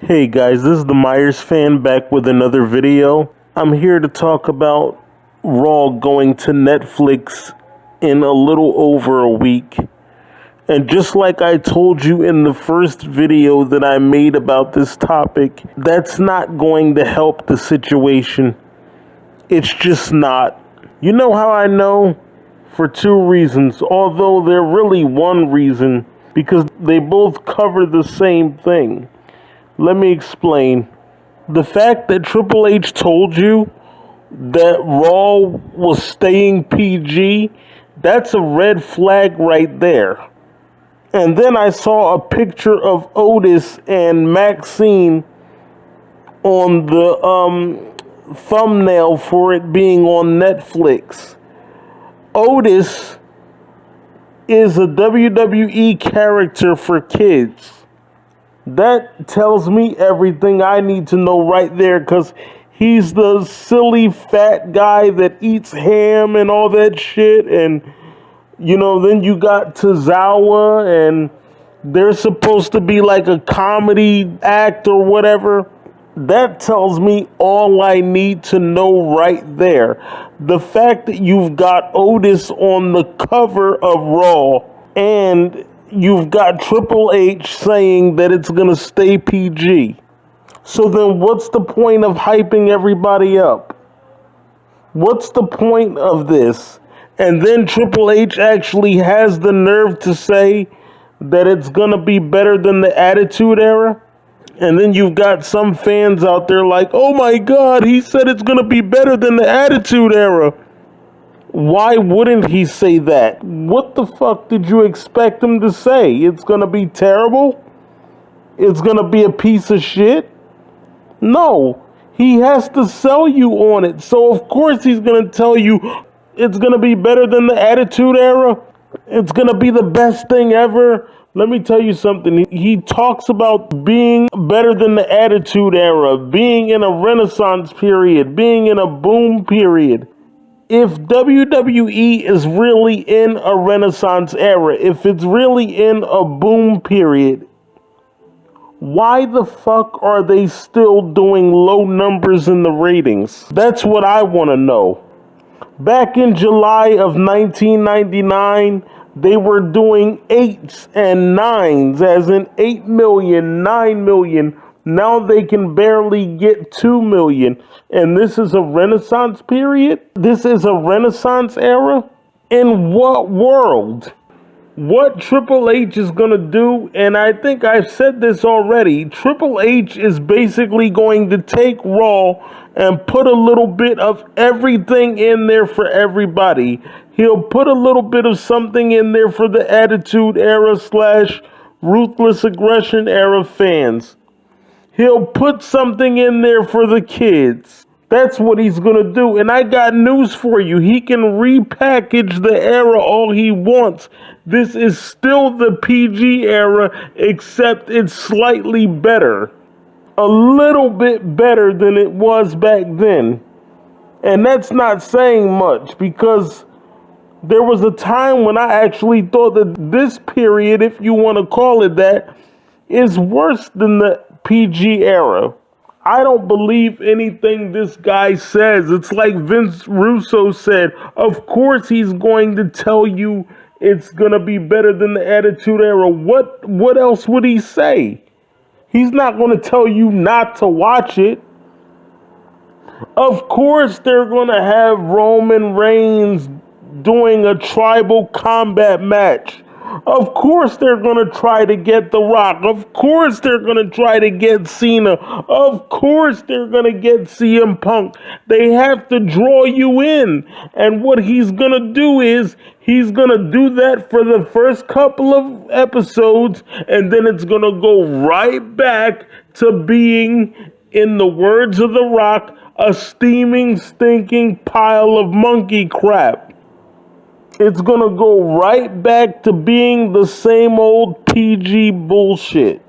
Hey guys, this is the Myers fan back with another video. I'm here to talk about Raw going to Netflix in a little over a week. And just like I told you in the first video that I made about this topic, that's not going to help the situation. It's just not. You know how I know? For two reasons, although they're really one reason, because they both cover the same thing. Let me explain. The fact that Triple H told you that Raw was staying PG, that's a red flag right there. And then I saw a picture of Otis and Maxine on the thumbnail for it being on Netflix. Otis is a WWE character for kids. That tells me everything I need to know right there, because he's the silly fat guy that eats ham and all that shit. And, you know, then you got Tozawa, and they're supposed to be like a comedy act or whatever. That tells me all I need to know right there. The fact that you've got Otis on the cover of Raw and you've got Triple H saying that it's going to stay PG. So then what's the point of hyping everybody up? What's the point of this? And then Triple H actually has the nerve to say that it's going to be better than the Attitude Era? And then you've got some fans out there like, oh my God, he said it's going to be better than the Attitude Era. Why wouldn't he say that? What the fuck did you expect him to say? It's going to be terrible? It's going to be a piece of shit? No, he has to sell you on it. So of course he's going to tell you it's going to be better than the Attitude Era. It's going to be the best thing ever. Let me tell you something. He talks about being better than the Attitude Era, being in a Renaissance period, being in a boom period. If WWE is really in a Renaissance era, if it's really in a boom period, why the fuck are they still doing low numbers in the ratings? That's what I want to know. Back in July of 1999, they were doing 8s and 9s, as in 8 million, 9 million. Now they can barely get 2 million. And this is a Renaissance period? This is a Renaissance era? In what world? What Triple H is going to do, and I think I've said this already, Triple H is basically going to take Raw and put a little bit of everything in there for everybody. He'll put a little bit of something in there for the Attitude Era / Ruthless Aggression Era fans. He'll put something in there for the kids. That's what he's going to do. And I got news for you. He can repackage the era all he wants. This is still the PG era, except it's slightly better. A little bit better than it was back then. And that's not saying much, because there was a time when I actually thought that this period, if you want to call it that, is worse than the PG era. I don't believe anything this guy says. It's like Vince Russo said, of course he's going to tell you it's going to be better than the Attitude Era. What else would he say? He's not going to tell you not to watch it. Of course they're going to have Roman Reigns doing a tribal combat match. Of course they're going to try to get The Rock. Of course they're going to try to get Cena. Of course they're going to get CM Punk. They have to draw you in. And what he's going to do is he's going to do that for the first couple of episodes, and then it's going to go right back to being, in the words of The Rock, a steaming, stinking pile of monkey crap. It's going to go right back to being the same old PG bullshit.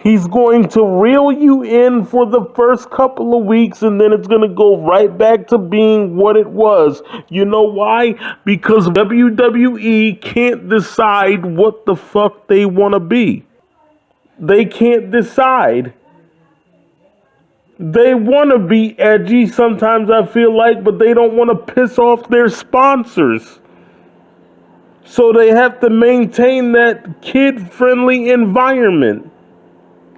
He's going to reel you in for the first couple of weeks, and then it's going to go right back to being what it was. You know why? Because WWE can't decide what the fuck they want to be. They can't decide. They want to be edgy sometimes, I feel like, but they don't want to piss off their sponsors. So they have to maintain that kid-friendly environment.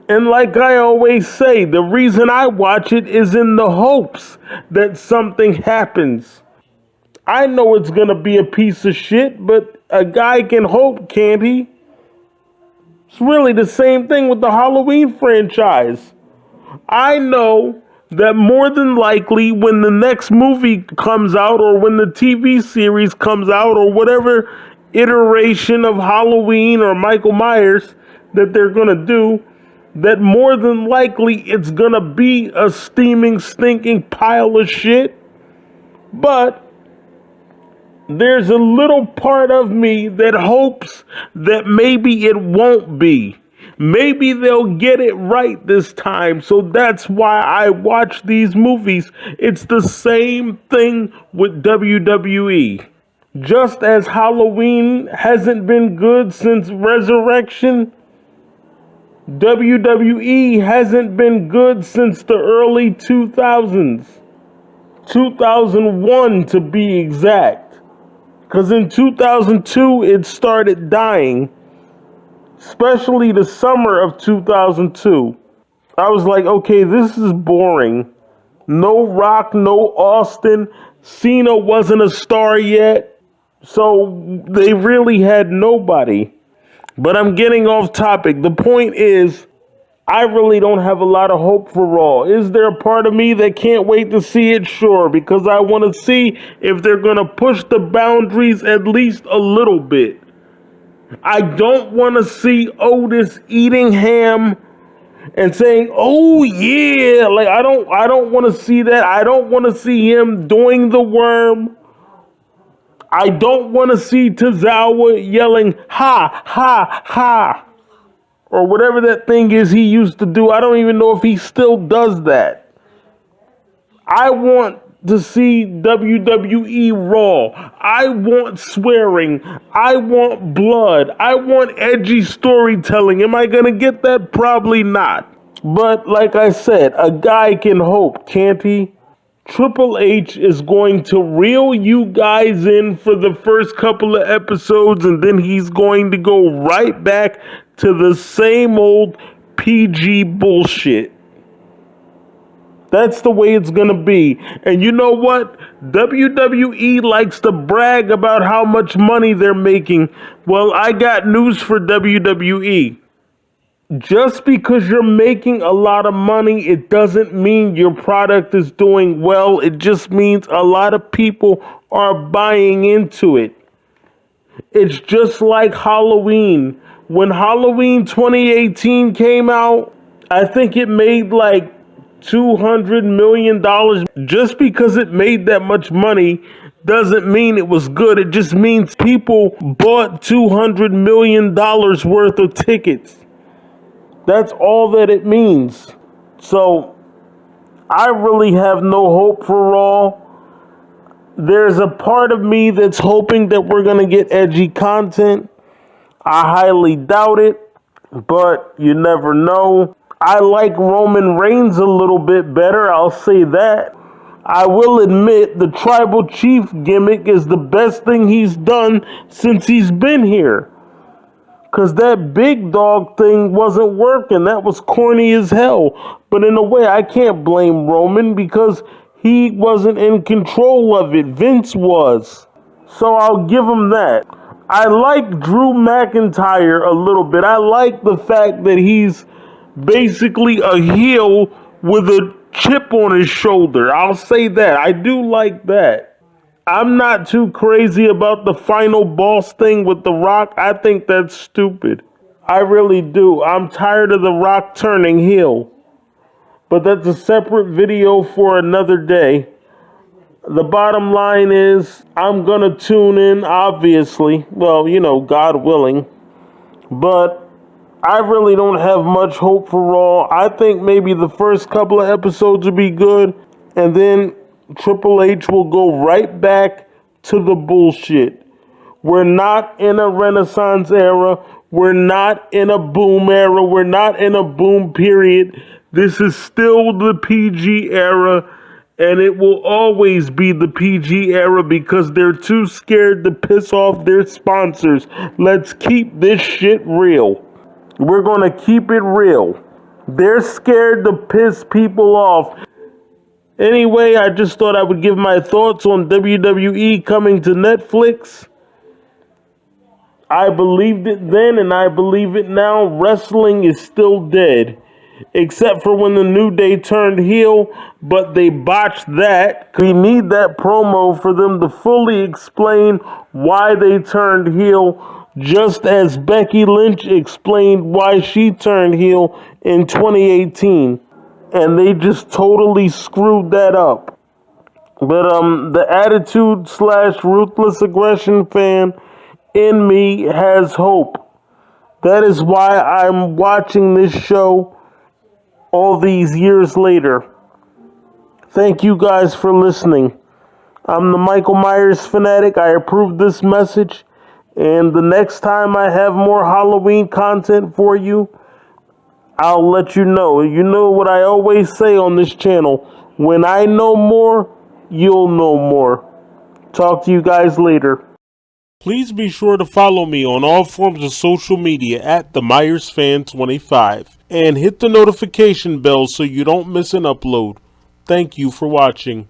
And like I always say, the reason I watch it is in the hopes that something happens. I know it's going to be a piece of shit, but a guy can hope, can't he? It's really the same thing with the Halloween franchise. I know that more than likely when the next movie comes out or when the TV series comes out or whatever iteration of Halloween or Michael Myers that they're going to do, that more than likely it's going to be a steaming, stinking pile of shit. But there's a little part of me that hopes that maybe it won't be. Maybe they'll get it right this time. So that's why I watch these movies. It's the same thing with WWE. Just as Halloween hasn't been good since Resurrection, WWE hasn't been good since the early 2000s. 2001 to be exact. Because in 2002 it started dying. Especially the summer of 2002. I was like, okay, this is boring. No Rock, no Austin. Cena wasn't a star yet. So they really had nobody. But I'm getting off topic. The point is, I really don't have a lot of hope for Raw. Is there a part of me that can't wait to see it? Sure, because I want to see if they're going to push the boundaries at least a little bit. I don't want to see Otis eating ham and saying, "Oh yeah," like I don't want to see that. I don't want to see him doing the worm. I don't want to see Tozawa yelling, "Ha ha ha," or whatever that thing is he used to do. I don't even know if he still does that. I want to see WWE Raw. I want swearing. I want blood. I want edgy storytelling. Am I going to get that? Probably not. But like I said, a guy can hope, can't he? Triple H is going to reel you guys in for the first couple of episodes, and then he's going to go right back to the same old PG bullshit. That's the way it's going to be. And you know what? WWE likes to brag about how much money they're making. Well, I got news for WWE. Just because you're making a lot of money, it doesn't mean your product is doing well. It just means a lot of people are buying into it. It's just like Halloween. When Halloween 2018 came out, I think it made like $200 million. Just because it made that much money doesn't mean it was good. It just means people bought $200 million worth of tickets. That's all that it means. So I really have no hope for Raw. There's a part of me that's hoping that we're going to get edgy content. I highly doubt it, but you never know. I like Roman Reigns a little bit better, I'll say that. I will admit the tribal chief gimmick is the best thing he's done since he's been here. Because that big dog thing wasn't working. That was corny as hell. But in a way, I can't blame Roman because he wasn't in control of it. Vince was. So I'll give him that. I like Drew McIntyre a little bit. I like the fact that he's basically a heel with a chip on his shoulder. I'll say that. I do like that. I'm not too crazy about the final boss thing with The Rock. I think that's stupid. I really do. I'm tired of The Rock turning heel. But that's a separate video for another day. The bottom line is, I'm going to tune in, obviously. Well, you know, God willing. But I really don't have much hope for Raw. I think maybe the first couple of episodes will be good. And then Triple H will go right back to the bullshit. We're not in a Renaissance era. We're not in a boom era. We're not in a boom period. This is still the PG era, and it will always be the PG era because they're too scared to piss off their sponsors. Let's keep this shit real. We're gonna keep it real. They're scared to piss people off. Anyway, I just thought I would give my thoughts on WWE coming to Netflix. I believed it then and I believe it now. Wrestling is still dead. Except for when the New Day turned heel, but they botched that. We need that promo for them to fully explain why they turned heel, just as Becky Lynch explained why she turned heel in 2018. And they just totally screwed that up. But the attitude / ruthless aggression fan in me has hope. That is why I'm watching this show all these years later. Thank you guys for listening. I'm the Michael Myers fanatic. I approve this message. And the next time I have more Halloween content for you, I'll let you know. You know what I always say on this channel. When I know more, you'll know more. Talk to you guys later. Please be sure to follow me on all forms of social media at the MyersFan25 and hit the notification bell so you don't miss an upload. Thank you for watching.